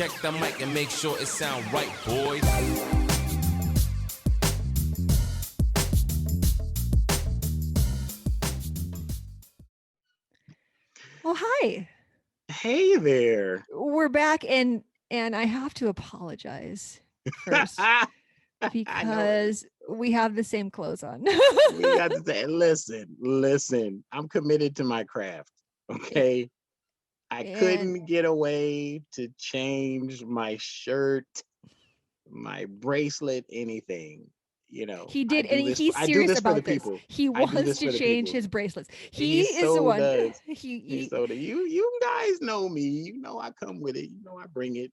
check the mic and make sure it sound right, boys. Oh, hi. Hey there. We're back and I have to apologize first I know it. because we have the same clothes on. We got to say, listen. I'm committed to my craft. Okay. I couldn't get away to change my shirt, my bracelet, anything. You know, He did, and he's I do serious this for the about this. people. He I do wants this to for the change people. his bracelets. He Is the so one. does. He He so does. You guys know me. You know I come with it. You know I bring it,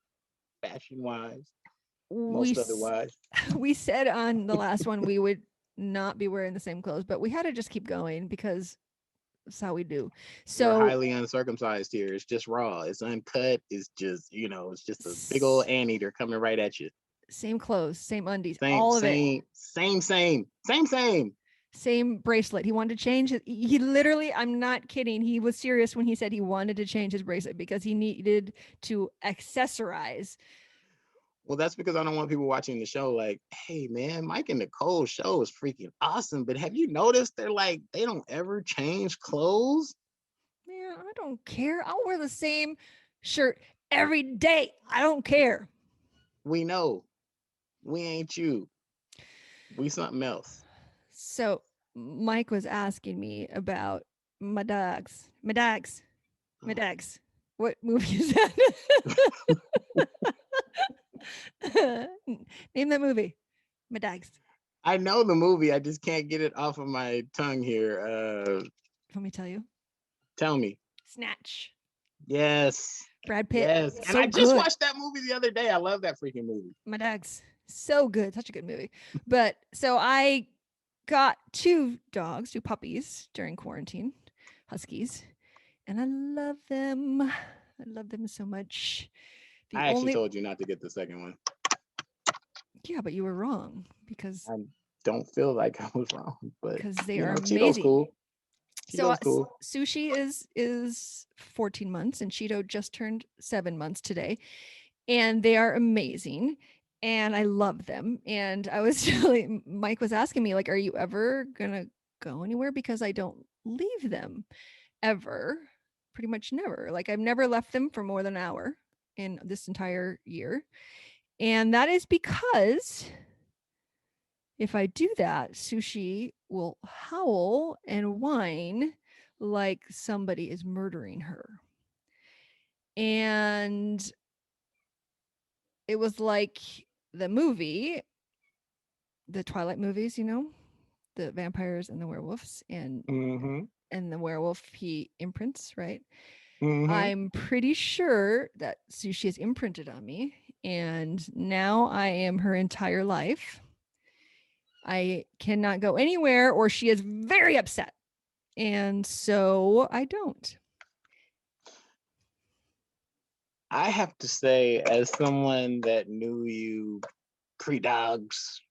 fashion wise, we most otherwise. we said on the last one we would not be wearing the same clothes, but we had to just keep going because that's how we do. We're So highly uncircumcised here. It's just raw. It's uncut. It's just, it's just a big old anteater coming right at you. same clothes, same undies, Same, all of same, it. same. Same bracelet. He wanted to change it. He literally, I'm not kidding. He was serious when he said he wanted to change his bracelet because he needed to accessorize. Well, that's because I don't want people watching the show like, hey man, Mike and Nicole's show is freaking awesome. But have you noticed they don't ever change clothes? Man, I don't care. I'll wear the same shirt every day. I don't care. We know. We ain't you. We something else. So Mike was asking me about my dogs. My dogs. My dogs. What movie is that? Name that movie. My dogs. I know the movie. I just can't get it off of my tongue here. Let me tell you. Tell me. Snatch. Yes. Brad Pitt. Yes. And So I just good. watched that movie the other day. I love that freaking movie. My dogs. So good. Such a good movie. But so I got two puppies during quarantine, huskies, and I love them. I love them so much. I actually told you not to get the second one. Yeah, but you were wrong because I don't feel like I was wrong, but because they are Cheeto's amazing. cool. So cool. Sushi is 14 months and Cheeto just turned 7 months today, and they are amazing. And I love them. And I was telling Mike was asking me, like, are you ever gonna go anywhere? Because I don't leave them ever, pretty much never. Like, I've never left them for more than an hour in this entire year. And that is because if I do that, Sushi will howl and whine like somebody is murdering her. And it was like the movie, the Twilight movies, the vampires and the werewolves, and the werewolf, he imprints, right? I'm pretty sure that Sushi is imprinted on me, and now I am her entire life. I cannot go anywhere or she is very upset. And so I don't. I have to say, as someone that knew you pre-dogs,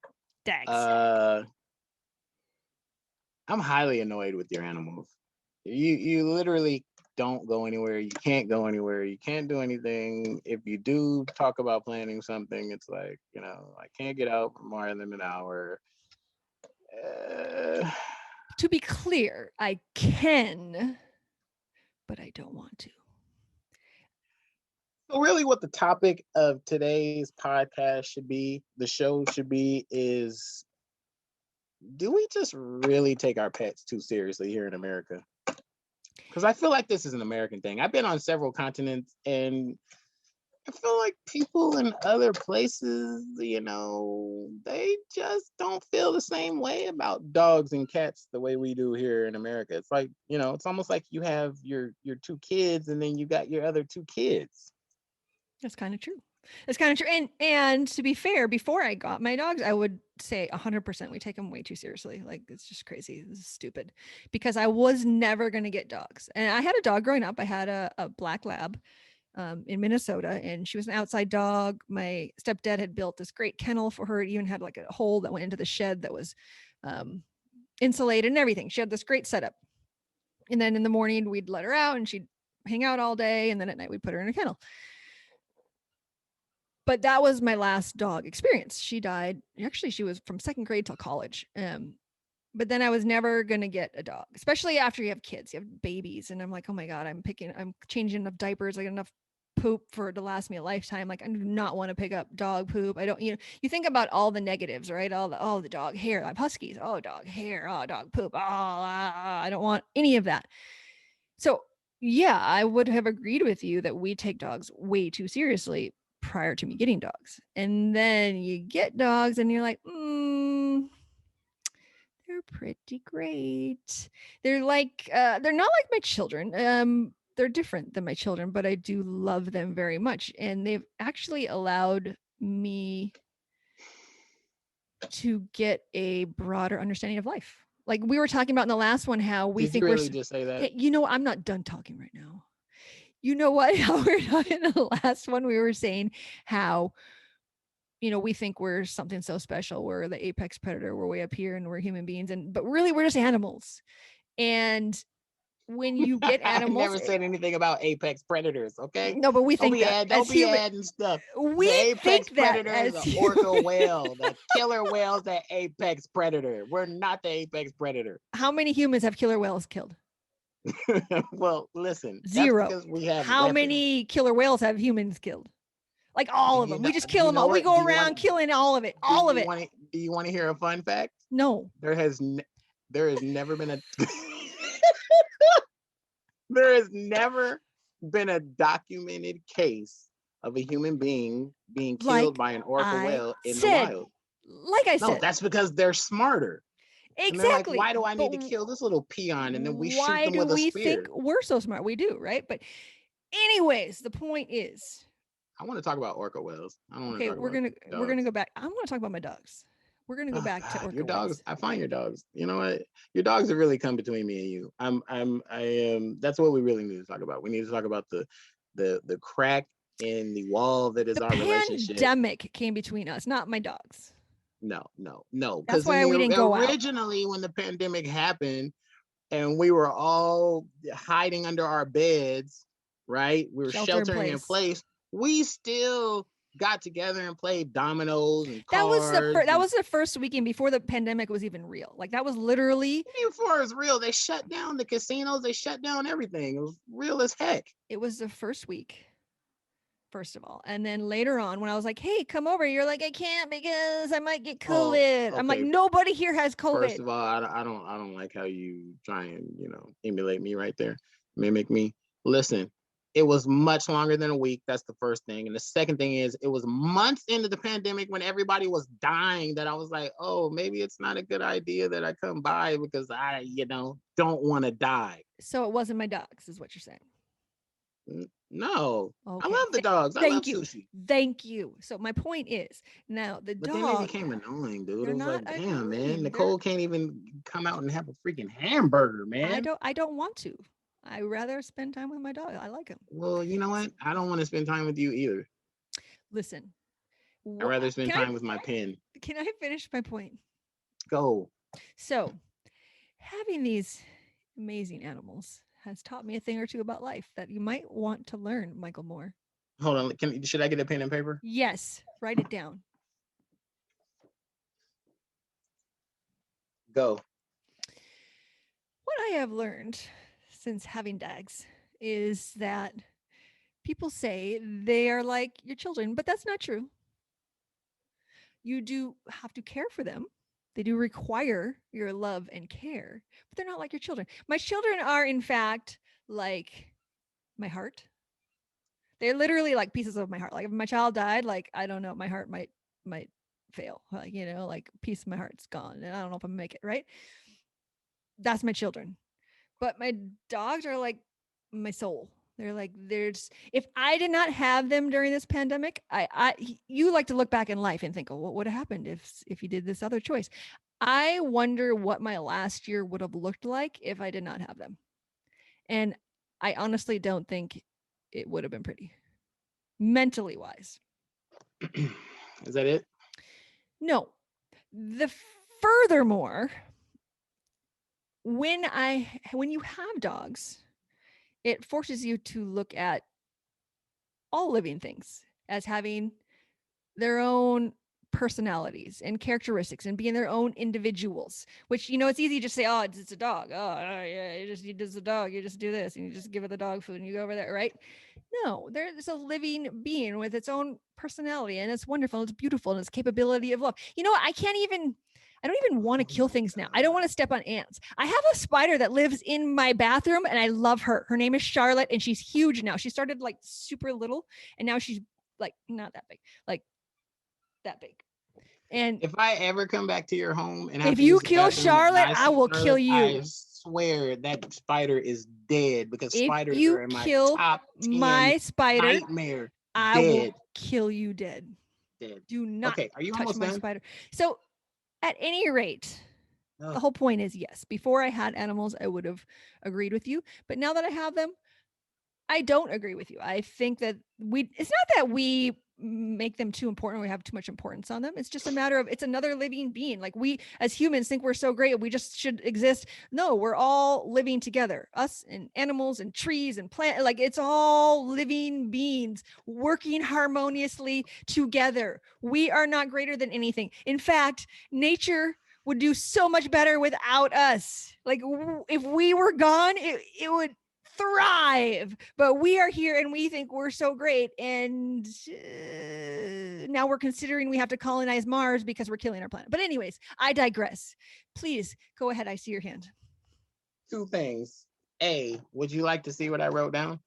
I'm highly annoyed with your animals. You literally don't go anywhere. You can't go anywhere. You can't do anything. If you do talk about planning something, it's like, I can't get out for more than an hour. To be clear, I can, but I don't want to. So really what the topic of today's podcast should be, the show should be, is, do we just really take our pets too seriously here in America? Because I feel like this is an American thing. I've been on several continents and I feel like people in other places, they just don't feel the same way about dogs and cats the way we do here in America. It's like, it's almost like you have your two kids and then you got your other two kids. That's kind of true. It's kind of true. And to be fair, before I got my dogs, I would say 100% we take them way too seriously. Like, it's just crazy. This is stupid because I was never going to get dogs. And I had a dog growing up. I had a black lab in Minnesota, and she was an outside dog. My stepdad had built this great kennel for her. It even had like a hole that went into the shed that was insulated and everything. She had this great setup. And then in the morning we'd let her out and she'd hang out all day. And then at night we'd put her in a kennel. But that was my last dog experience. She died. Actually, she was from second grade till college. But then I was never going to get a dog, especially after you have kids, you have babies. And I'm like, oh my God, I'm changing enough diapers. I got enough poop for it to last me a lifetime. Like I do not want to pick up dog poop. I don't, you think about all the negatives, right? The dog hair, I have huskies. Oh, dog hair. Oh, dog poop. Oh, I don't want any of that. So yeah, I would have agreed with you that we take dogs way too seriously prior to me getting dogs. And then you get dogs and you're like, they're pretty great. They're they're not like my children. They're different than my children, but I do love them very much. And they've actually allowed me to get a broader understanding of life. Like we were talking about in the last one, how we Did think you really just say that? Hey, I'm not done talking right now. You know what? How we're talking in the last one, we were saying how we think we're something so special. We're the apex predator. We're way up here and we're human beings. But really we're just animals. And when you get animals, I never said anything about apex predators. Okay. No, but we think don't be adding stuff. We the apex think that predator as is an orca whale. The killer whale's the apex predator. We're not the apex predator. How many humans have killer whales killed? Well, listen. 0. That's because we have How weapons. many killer whales have humans killed? Like all of them. We just kill them all. We go around killing all of it. All of it. Do you want to hear a fun fact? No. There has never been a there has never been a documented case of a human being being killed by an orca whale in the wild. Like I said. No, that's because they're smarter. Exactly. Like, why do I need to kill this little peon? And then we shoot them with a spear. Why do we think we're so smart? We do, right? But anyways, the point is, I want to talk about orca whales. I don't want to talk we're gonna go back. I want to talk about my dogs. We're gonna go back to orca your dogs. whales. I find your dogs. You know what? Your dogs have really come between me and you. I am. That's what we really need to talk about. We need to talk about the crack in the wall that is our relationship. The pandemic came between us, not my dogs. No. That's why we didn't go out. Originally, when the pandemic happened and we were all hiding under our beds, right? We were sheltering in place. We still got together and played dominoes and cards. That was the first weekend before the pandemic was even real. Like that was literally before it was real. They shut down the casinos. They shut down everything. It was real as heck. It was the first week. First of all, and then later on when I was like, hey, come over, you're like, I can't because I might get COVID. Okay. I'm like, nobody here has COVID. First of all, I don't like how you try and emulate me right there, mimic me. Listen, it was much longer than a week. That's the first thing. And the second thing is it was months into the pandemic when everybody was dying that I was like, oh, maybe it's not a good idea that I come by because I don't want to die. So it wasn't my dogs is what you're saying. No, okay. I love the dogs. I love sushi. Thank you. So my point is now the dog. But then they became annoying, dude. It was like, damn, man, Nichoel can't even come out and have a freaking hamburger, man. I don't want to. I rather spend time with my dog. I like him. Well, you know what? I don't want to spend time with you either. Listen, I'd rather spend time with my pen. Can I finish my point? Go. So, having these amazing animals has taught me a thing or two about life that you might want to learn, Michael Moore. Hold on. Should I get a pen and paper? Yes. Write it down. Go. What I have learned since having dogs is that people say they are like your children, but that's not true. You do have to care for them. They do require your love and care, but they're not like your children. My children are, in fact, like my heart. They're literally like pieces of my heart. Like if my child died, like, I don't know, my heart might fail. Like, like a piece of my heart's gone and I don't know if I'm gonna make it, right? That's my children. But my dogs are like my soul. They're like, if I did not have them during this pandemic, you like to look back in life and think, oh, what would have happened if you did this other choice? I wonder what my last year would have looked like if I did not have them. And I honestly don't think it would have been pretty, mentally wise. Is that it? No. Furthermore, when you have dogs, it forces you to look at all living things as having their own personalities and characteristics and being their own individuals, which, it's easy to just say, oh, it's a dog. Oh, yeah, it's a dog. You just do this and you just give it the dog food and you go over there, right? No, there's a living being with its own personality, and it's wonderful. It's beautiful, and its capability of love. You know what? I don't even want to kill things now. I don't want to step on ants. I have a spider that lives in my bathroom, and I love her. Her name is Charlotte, and she's huge now. She started like super little, and now she's like not that big, like that big. And if I ever come back to your home and have if to you use the kill bathroom and Charlotte, I I see will kill Charlotte, I you. swear that spider is dead because If spiders you are in my kill top 10 my spider, nightmare. I Dead. will kill you dead. Dead. Do not Okay, are you touch almost my done? spider. So at any rate, the Ugh. whole point is yes. Before I had animals, I would have agreed with you. But now that I have them, I don't agree with you. I think that it's not that we make them too important. We have too much importance on them. It's just a matter of, it's another living being. Like we as humans think we're so great, we just should exist. No, we're all living together, us and animals and trees and plants. Like it's all living beings working harmoniously together. We are not greater than anything. In fact, nature would do so much better without us. Like if we were gone, it would thrive, but we are here and we think we're so great, and now we're considering we have to colonize Mars because we're killing our planet. But anyways, I digress. Please go ahead. I see your hand. Two things. A, would you like to see what I wrote down?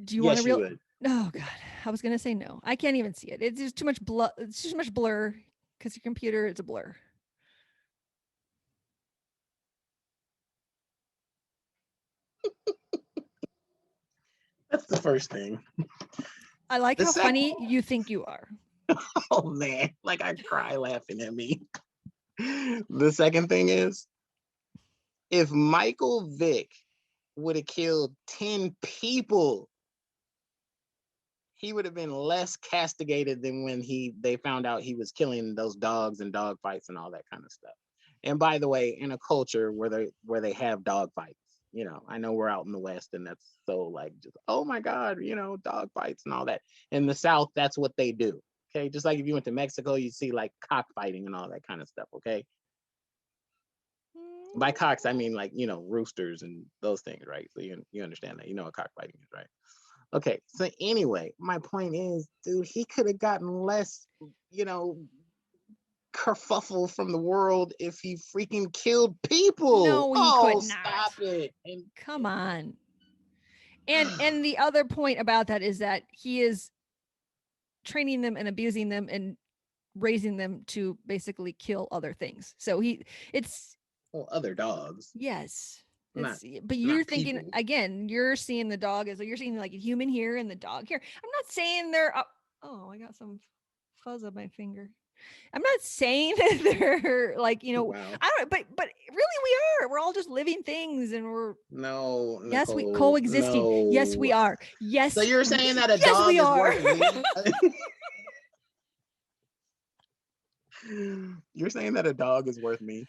Do you want to would. Oh god, I was gonna say no. I can't even see it. It's just too much it's too much blur because your computer is a blur. That's the first thing. I like how funny you think you are. Oh man, like I cry laughing at me. The second thing is, if Michael Vick would have killed 10 people, he would have been less castigated than when they found out he was killing those dogs and dog fights and all that kind of stuff. And by the way, in a culture where they have dog fights, I know we're out in the West and that's so like just, oh my God, dog fights and all that. In the South, that's what they do. Okay. Just like if you went to Mexico, you see like cockfighting and all that kind of stuff. Okay. By cocks, I mean like, roosters and those things, right? So you understand that, what cockfighting is, right? Okay. So anyway, my point is, dude, he could have gotten less, kerfuffle from the world if he freaking killed people. No, he could not. Stop it. Come on. And the other point about that is that he is training them and abusing them and raising them to basically kill other things. So other dogs. Yes. But you're thinking people. Again, you're seeing the dog as you're seeing like a human here and the dog here. I'm not saying they're oh, I got some fuzz on my finger. I'm not saying that they're like, wow. I don't, but really we're all just living things, and we're no, yes, Nicole, we coexisting. No. Yes, we are. Yes. So you're saying that a dog is worth me? You're saying that a dog is worth me?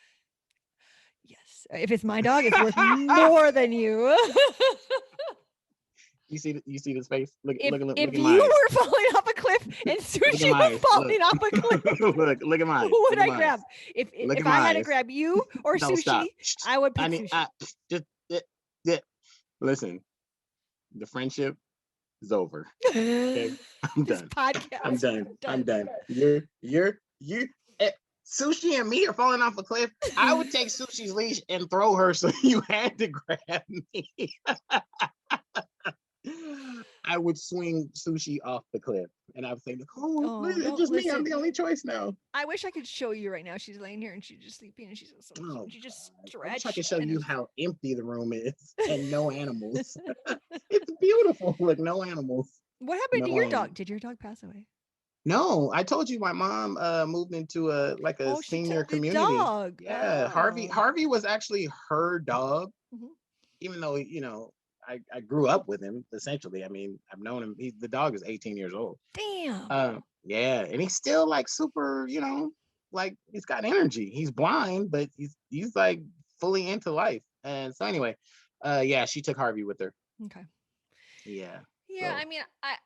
Yes. If it's my dog, it's worth more than you. You see this face? Look if at you were falling off a cliff and Sushi was falling off a cliff, look at mine. Who would I grab? If I had to grab you or Sushi, stop. I would pick Sushi. Listen, the friendship is over. Okay, I'm done. Podcast. I'm done. You're Sushi and me are falling off a cliff. I would take Sushi's leash and throw her, so you had to grab me. I would swing Sushi off the cliff, and I would say, "Nicole, it's just me. I'm the only choice now." I wish I could show you right now. She's laying here and she's just sleeping, and she's she just stretched. I wish I could show you how empty the room is and no animals. It's beautiful. Look, no animals. What happened to your dog? Did your dog pass away? No, I told you my mom moved into a senior community. Dog. Yeah, oh. Harvey was actually her dog, even though I grew up with him essentially. I mean, I've known him. The dog is 18 years old. Damn. Yeah, and he's still like super, like he's got energy. He's blind, but he's like fully into life. And so anyway, yeah, she took Harvey with her. Okay. Yeah. Yeah, So I mean,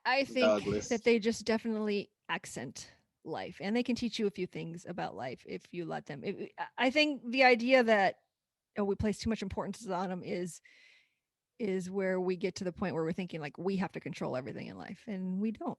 I think dogless. that they just definitely accent life, and they can teach you a few things about life if you let them. I think the idea that we place too much importance on them is where we get to the point where we're thinking like we have to control everything in life, and we don't.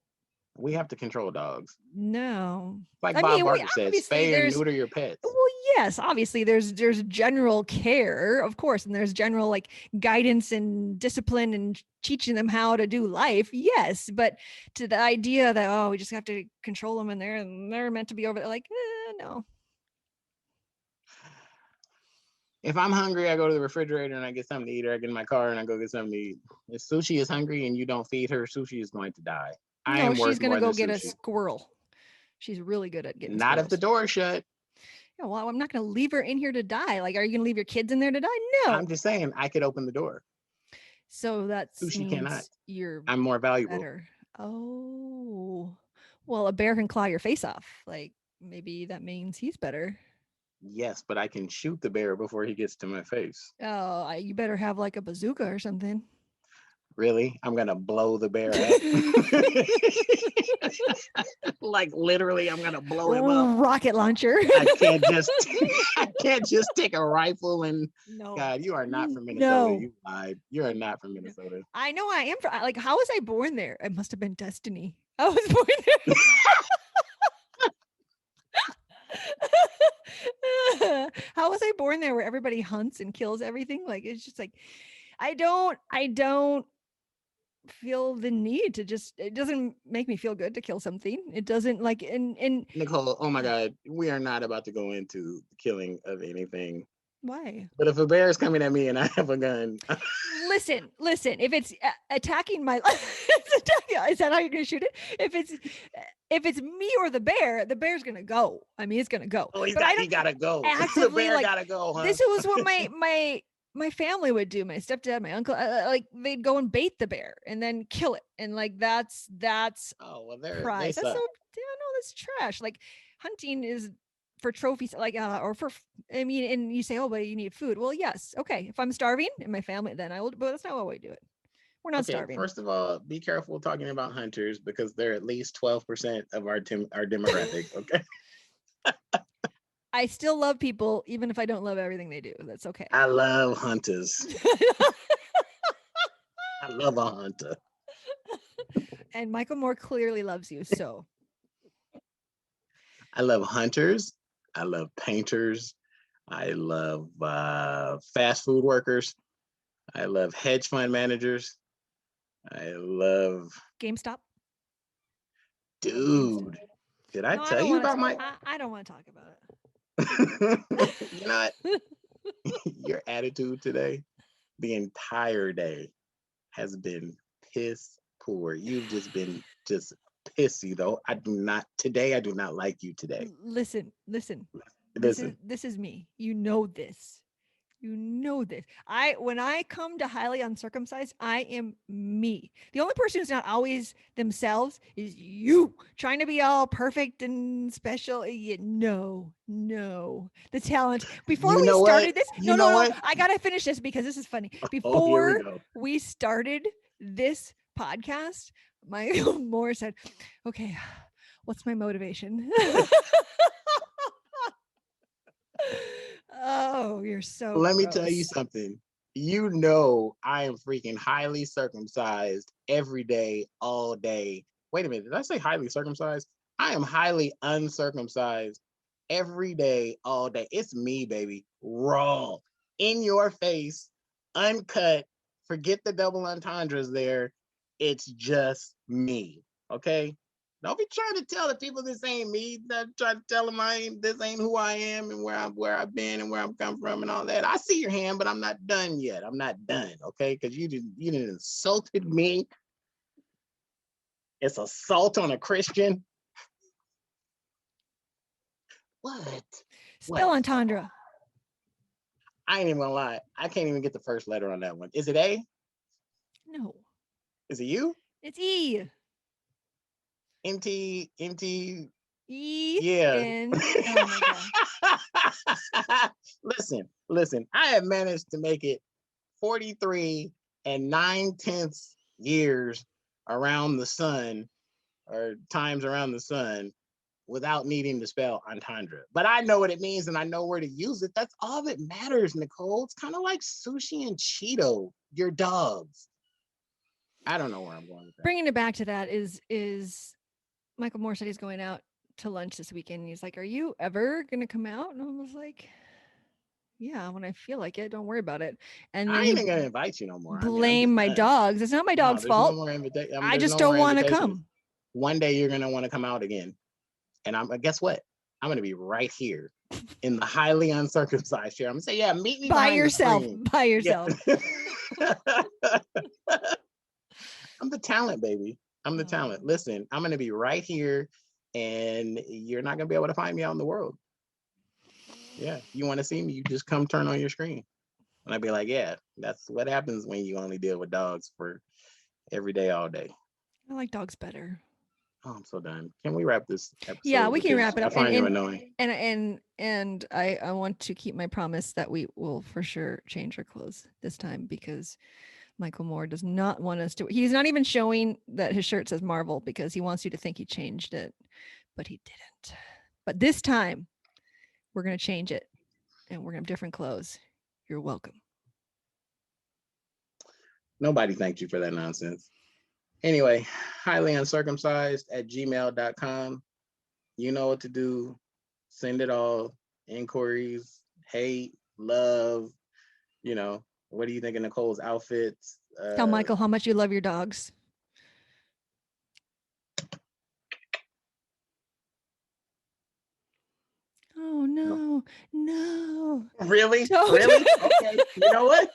We have to control dogs. No, Like I Bob mean, we Barker said, obviously spay and there's neuter your pets. well, yes, obviously there's general care, of course, and there's general like guidance and discipline and teaching them how to do life. Yes, but to the idea that we just have to control them and they're meant to be over there, like no. If I'm hungry, I go to the refrigerator and I get something to eat, or I get in my car and I go get something to eat. If Sushi is hungry and you don't feed her, Sushi is going to die. I No, am she's worth gonna more go than get a Sushi. squirrel. She's really good at getting Not if the squirrels. door is shut. Yeah, well, I'm not gonna leave her in here to die. Like, are you gonna leave your kids in there to die? No. I'm just saying, I could open the door. So that Sushi means cannot. you're I'm more valuable. better. Oh, well, a bear can claw your face off. Like, maybe that means he's better. Yes, but I can shoot the bear before he gets to my face. Oh, you better have like a bazooka or something. Really? I'm gonna blow the bear up. Like literally, I'm gonna blow him up. Rocket launcher. I can't just take a rifle and No. God, you are not from Minnesota. No. You lied. You are not from Minnesota. I know I am. Like, how was I born there? It must have been destiny. I was born there. How was I born there where everybody hunts and kills everything? Like, it's just like I don't feel the need to just, it doesn't make me feel good to kill something. It doesn't like and Nichoel, oh my God, we are not about to go into the killing of anything. why? But if a bear is coming at me and I have a gun, Listen. If it's attacking my, is that how you're gonna shoot it? If it's me or the bear's gonna go. I mean, it's gonna go. oh, he But gotta go. actively, The bear like, gotta go, huh? this was what my family would do. My stepdad, my uncle, like they'd go and bait the bear and then kill it, and like that's Oh well, prize. That's so, no, that's trash. Like, hunting is for trophies, like or for, I mean, and you say, oh, but you need food. Well, yes, okay. If I'm starving in my family, then I will. But that's not how we do it. We're not starving. First of all, be careful talking about hunters because they're at least 12% of our demographic. Okay. I still love people, even if I don't love everything they do. That's okay. I love hunters. I love a hunter. And Michael Moore clearly loves you. So I love hunters. I love painters. I love fast food workers. I love hedge fund managers. I love GameStop. Dude. Did I tell you about my? I don't want to talk about it. You know what? Your attitude today, the entire day, has been piss poor. You've just been just pissy though. I do not like you today. Listen. Listen. This is me. You know this. When I come to highly uncircumcised, I am me. The only person who's not always themselves is you, trying to be all perfect and special. No. The talent. Before we started this, no. I gotta finish this because this is funny. Before we started this podcast, Michael Moore said, "Okay, what's my motivation?" Oh, you're so Let me gross. tell you something. You know I am freaking highly circumcised every day, all day. Wait a minute, did I say highly circumcised? I am highly uncircumcised every day, all day. It's me, baby. Raw. In your face, uncut. Forget the double entendres there. It's just me. Okay? Don't be trying to tell the people this ain't me. Don't try to tell them this ain't who I am and where I've been and where I'm come from and all that. I see your hand, but I'm not done yet. I'm not done, okay? Because you didn't insulted me. It's assault on a Christian. What? Spell entendre. I ain't even gonna lie. I can't even get the first letter on that one. Is it A? No. Is it U? It's E. MT. E. Yeah. Oh my God. Listen. I have managed to make it 43 and 9/10 years around the sun or times around the sun without needing to spell entendre. But I know what it means and I know where to use it. That's all that matters, Nichoel. It's kind of like Sushi and Cheeto, your dogs. I don't know where I'm going with that. Bringing it back to that is Michael Moore said he's going out to lunch this weekend. And he's like, "Are you ever gonna come out?" And I was like, "Yeah, when I feel like it. Don't worry about it." And I then ain't he even gonna invite you no more. I mean, I'm blame just my done. dogs. It's not my No, dog's there's no fault. more invitation. I There's just no don't more want to invitations. come. One day you're gonna want to come out again, and guess what? I'm gonna be right here in the highly uncircumcised chair. I'm gonna say, yeah, meet me By behind yourself. the screen. By yourself. Yeah. I'm the talent, baby. I'm the talent. Listen, I'm gonna be right here, and you're not gonna be able to find me out in the world. Yeah, you want to see me? You just come turn on your screen, and I'd be like, yeah, that's what happens when you only deal with dogs for every day, all day. I like dogs better. Oh, I'm so done. Can we wrap this episode? Yeah, we can wrap it up. I find you annoying. And I want to keep my promise that we will for sure change our clothes this time because Michael Moore does not want us to. He's not even showing that his shirt says Marvel because he wants you to think he changed it, but he didn't. But this time, we're going to change it and we're going to have different clothes. You're welcome. Nobody thanked you for that nonsense. Anyway, highlyuncircumcised@gmail.com. You know what to do. Send it all. Inquiries, hate, love. You know, what do you think of Nichoel's outfits? Tell Michael how much you love your dogs. Oh no, no. Really? Don't. Really? Okay. You know what?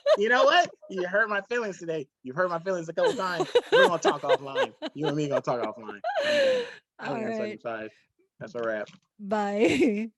You hurt my feelings today. You've hurt my feelings a couple times. We're gonna talk offline. You and me gonna talk offline. All right. Uncircumcised. That's a wrap. Bye.